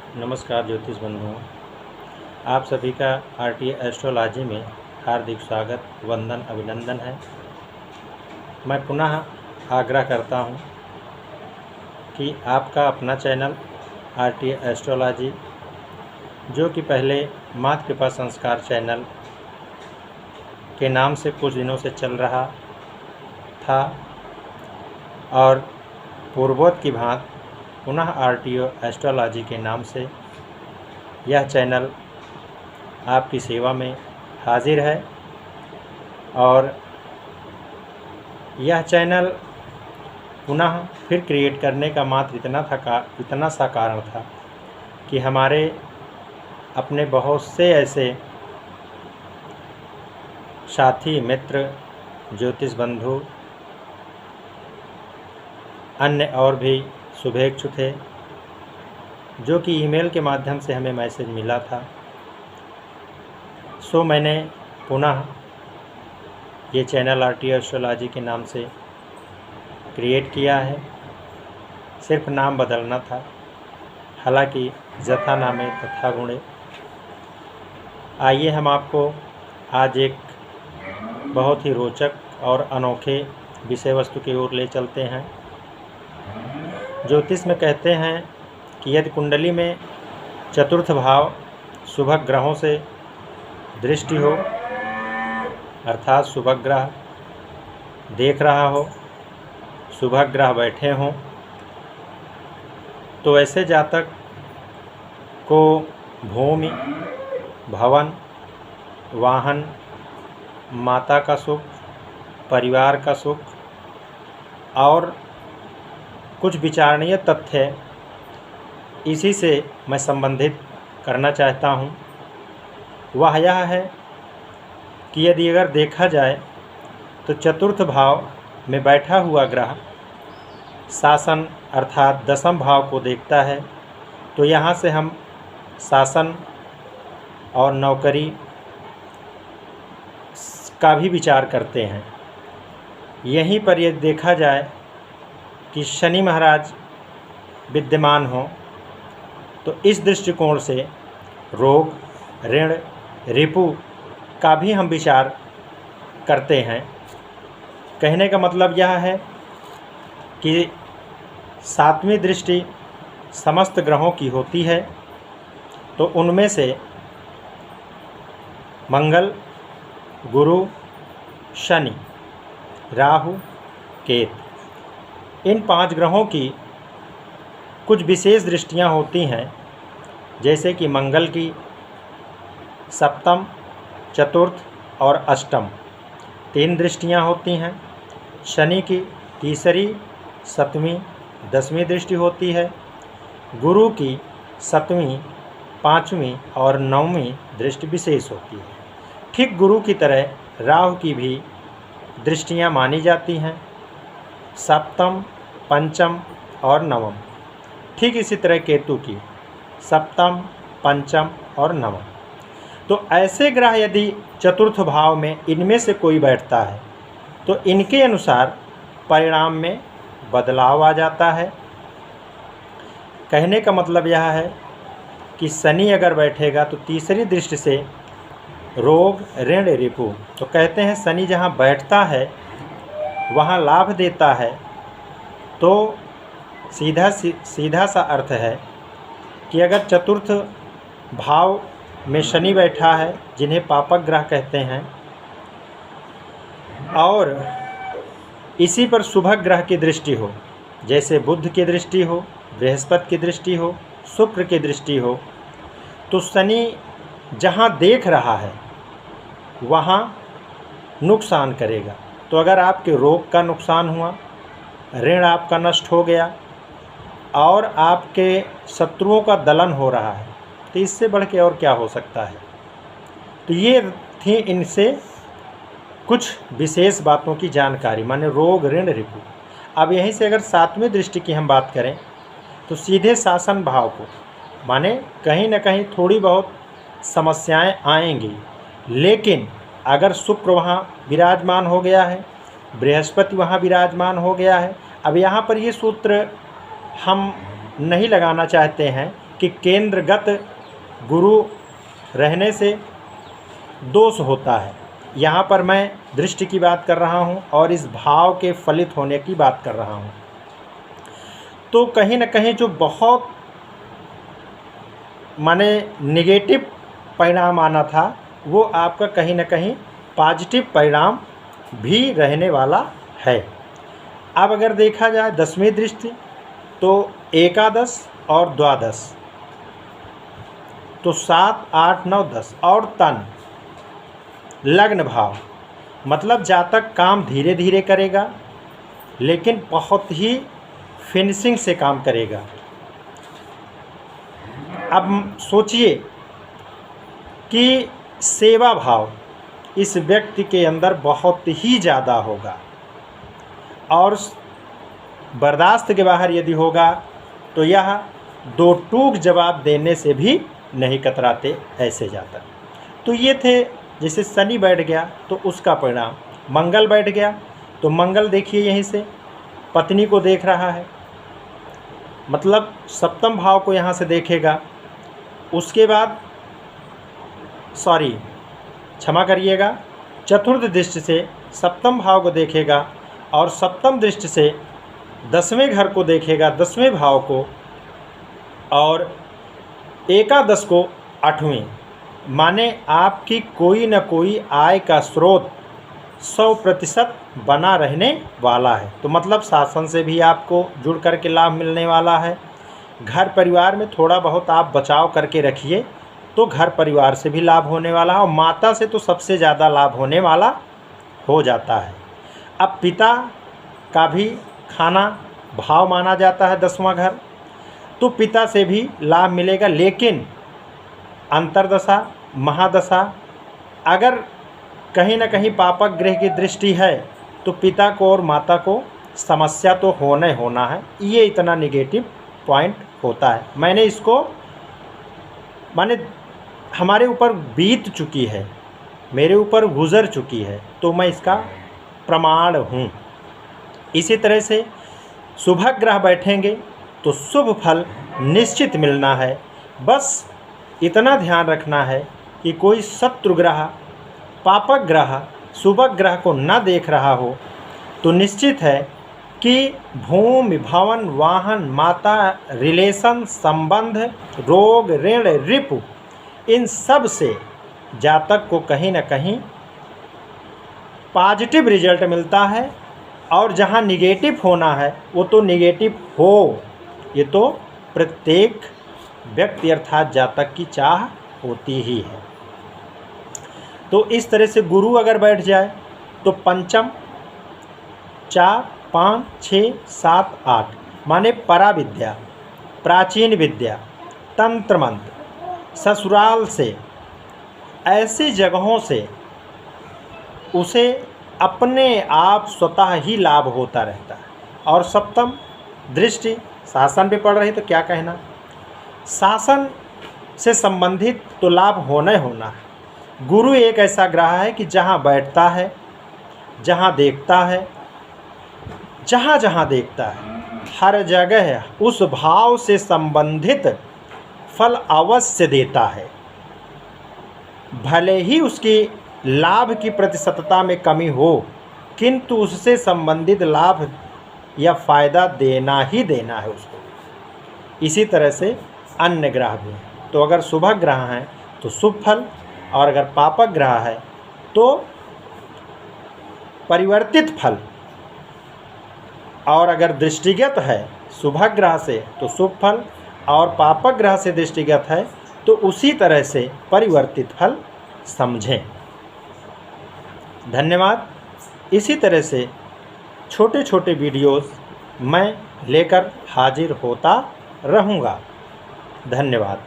नमस्कार ज्योतिष बंधुओं, आप सभी का आरटी एस्ट्रोलॉजी में हार्दिक स्वागत, वंदन, अभिनंदन है। मैं पुनः आग्रह करता हूं कि आपका अपना चैनल आरटी एस्ट्रोलॉजी, जो कि पहले मात कृपा संस्कार चैनल के नाम से कुछ दिनों से चल रहा था और पूर्वोक्त की भांति पुनः आरटीओ एस्ट्रोलॉजी के नाम से यह चैनल आपकी सेवा में हाजिर है। और यह चैनल पुनः फिर क्रिएट करने का मात्र इतना सा कारण था कि हमारे अपने बहुत से ऐसे साथी मित्र, ज्योतिष बंधु, अन्य और भी शुभेच्छु थे, जो कि ईमेल के माध्यम से हमें मैसेज मिला था। सो मैंने पुनः ये चैनल आरटी एस्ट्रोलॉजी के नाम से क्रिएट किया है। सिर्फ नाम बदलना था, हालांकि यथा नामे तथा गुणे। आइए हम आपको आज एक बहुत ही रोचक और अनोखे विषय वस्तु की ओर ले चलते हैं। ज्योतिष में कहते हैं कि यदि कुंडली में चतुर्थ भाव शुभ ग्रहों से दृष्टि हो, अर्थात शुभ ग्रह देख रहा हो, शुभ ग्रह बैठे हों, तो ऐसे जातक को भूमि, भवन, वाहन, माता का सुख, परिवार का सुख और कुछ विचारणीय तथ्य इसी से मैं संबंधित करना चाहता हूँ। वह यह है कि यदि अगर देखा जाए तो चतुर्थ भाव में बैठा हुआ ग्रह शासन अर्थात दसम भाव को देखता है, तो यहाँ से हम शासन और नौकरी का भी विचार करते हैं। यहीं पर यदि देखा जाए कि शनि महाराज विद्यमान हो, तो इस दृष्टिकोण से रोग, ऋण, रिपु का भी हम विचार करते हैं। कहने का मतलब यह है कि सातवीं दृष्टि समस्त ग्रहों की होती है, तो उनमें से मंगल, गुरु, शनि, राहु, केतु, इन 5 ग्रहों की कुछ विशेष दृष्टियां होती हैं। जैसे कि मंगल की सप्तम, चतुर्थ और अष्टम 3 दृष्टियां होती हैं। शनि की तीसरी, 7वीं, 10वीं दृष्टि होती है। गुरु की 7वीं, 5वीं और 9वीं दृष्टि विशेष होती है। ठीक गुरु की तरह राहु की भी दृष्टियां मानी जाती हैं, सप्तम, पंचम और नवम। ठीक इसी तरह केतु की सप्तम, पंचम और नवम। तो ऐसे ग्रह यदि चतुर्थ भाव में इनमें से कोई बैठता है, तो इनके अनुसार परिणाम में बदलाव आ जाता है। कहने का मतलब यह है कि शनि अगर बैठेगा तो तीसरी दृष्टि से रोग, ऋण, रिपु, तो कहते हैं शनि जहाँ बैठता है वहाँ लाभ देता है। तो सीधा सा अर्थ है कि अगर चतुर्थ भाव में शनि बैठा है, जिन्हें पापक ग्रह कहते हैं, और इसी पर शुभ ग्रह की दृष्टि हो, जैसे बुध की दृष्टि हो, बृहस्पति की दृष्टि हो, शुक्र की दृष्टि हो, तो शनि जहाँ देख रहा है वहाँ नुकसान करेगा। तो अगर आपके रोग का नुकसान हुआ, ऋण आपका नष्ट हो गया और आपके शत्रुओं का दलन हो रहा है, तो इससे बढ़ के और क्या हो सकता है। तो ये थी इनसे कुछ विशेष बातों की जानकारी, माने रोग, ऋण, रिपु। अब यहीं से अगर 7वीं दृष्टि की हम बात करें तो सीधे शासन भाव को, माने कहीं ना कहीं थोड़ी बहुत समस्याएं आएंगी, लेकिन अगर शुक्र वहाँ विराजमान हो गया है, बृहस्पति वहाँ विराजमान हो गया है। अब यहाँ पर ये सूत्र हम नहीं लगाना चाहते हैं कि केंद्रगत गुरु रहने से दोष होता है। यहाँ पर मैं दृष्टि की बात कर रहा हूँ और इस भाव के फलित होने की बात कर रहा हूँ। तो कहीं न कहीं जो बहुत माने निगेटिव परिणाम आना था, वो आपका कहीं न कहीं पॉजिटिव परिणाम भी रहने वाला है। अब अगर देखा जाए 10वीं दृष्टि, तो एकादश और द्वादश, तो 7, 8, 9, 10 और तन लग्न भाव, मतलब जातक काम धीरे धीरे करेगा लेकिन बहुत ही फिनिशिंग से काम करेगा। अब सोचिए कि सेवा भाव इस व्यक्ति के अंदर बहुत ही ज़्यादा होगा और बर्दाश्त के बाहर यदि होगा तो यह दो टूक जवाब देने से भी नहीं कतराते ऐसे जातक। तो ये थे, जैसे शनि बैठ गया तो उसका परिणाम, मंगल बैठ गया तो मंगल देखिए यहीं से पत्नी को देख रहा है, मतलब सप्तम भाव को यहाँ से देखेगा। उसके बाद क्षमा करिएगा, चतुर्थ दृष्टि से सप्तम भाव को देखेगा और सप्तम दृष्टि से 10वें घर को देखेगा, 10वें भाव को, और एकादश को 8वें। माने आपकी कोई न कोई आय का स्रोत 100% बना रहने वाला है। तो मतलब शासन से भी आपको जुड़ करके लाभ मिलने वाला है। घर परिवार में थोड़ा बहुत आप बचाव करके रखिए तो घर परिवार से भी लाभ होने वाला है और माता से तो सबसे ज़्यादा लाभ होने वाला हो जाता है। अब पिता का भी खाना भाव माना जाता है 10वां घर, तो पिता से भी लाभ मिलेगा। लेकिन अंतर्दशा, महादशा, अगर कहीं न कहीं पापक ग्रह की दृष्टि है तो पिता को और माता को समस्या तो होना है। ये इतना निगेटिव पॉइंट होता है। मैंने इसको माने हमारे ऊपर बीत चुकी है, मेरे ऊपर गुज़र चुकी है, तो मैं इसका प्रमाण हूँ। इसी तरह से शुभ ग्रह बैठेंगे तो शुभ फल निश्चित मिलना है। बस इतना ध्यान रखना है कि कोई शत्रु ग्रह, पापक ग्रह शुभ ग्रह को न देख रहा हो तो निश्चित है कि भूमि, भवन, वाहन, माता, रिलेशन, संबंध, रोग, ऋण, रिपु, इन सब से जातक को कहीं न कहीं पॉजिटिव रिजल्ट मिलता है। और जहाँ निगेटिव होना है वो तो निगेटिव हो, ये तो प्रत्येक व्यक्ति अर्थात जातक की चाह होती ही है। तो इस तरह से गुरु अगर बैठ जाए तो पंचम, 4, 5, 6, 7, 8 माने परा विद्या, प्राचीन विद्या, तंत्र मंत्र, ससुराल से, ऐसी जगहों से उसे अपने आप स्वतः ही लाभ होता रहता है। और सप्तम दृष्टि शासन पे पड़ रही तो क्या कहना, शासन से संबंधित तो लाभ होना ही होना है। गुरु एक ऐसा ग्रह है कि जहाँ बैठता है, जहाँ देखता है, जहाँ जहाँ देखता है, हर जगह उस भाव से संबंधित फल अवश्य देता है। भले ही उसकी लाभ की प्रतिशतता में कमी हो, किंतु उससे संबंधित लाभ या फ़ायदा देना ही देना है उसको। इसी तरह से अन्य ग्रह भी हैं। तो अगर शुभ ग्रह हैं तो शुभ फल, और अगर पापक ग्रह है तो परिवर्तित फल, और अगर दृष्टिगत है शुभ ग्रह से तो शुभ फल, और पापक ग्रह से दृष्टिगत है तो उसी तरह से परिवर्तित फल समझें। धन्यवाद। इसी तरह से छोटे छोटे वीडियोस मैं लेकर हाजिर होता रहूँगा। धन्यवाद।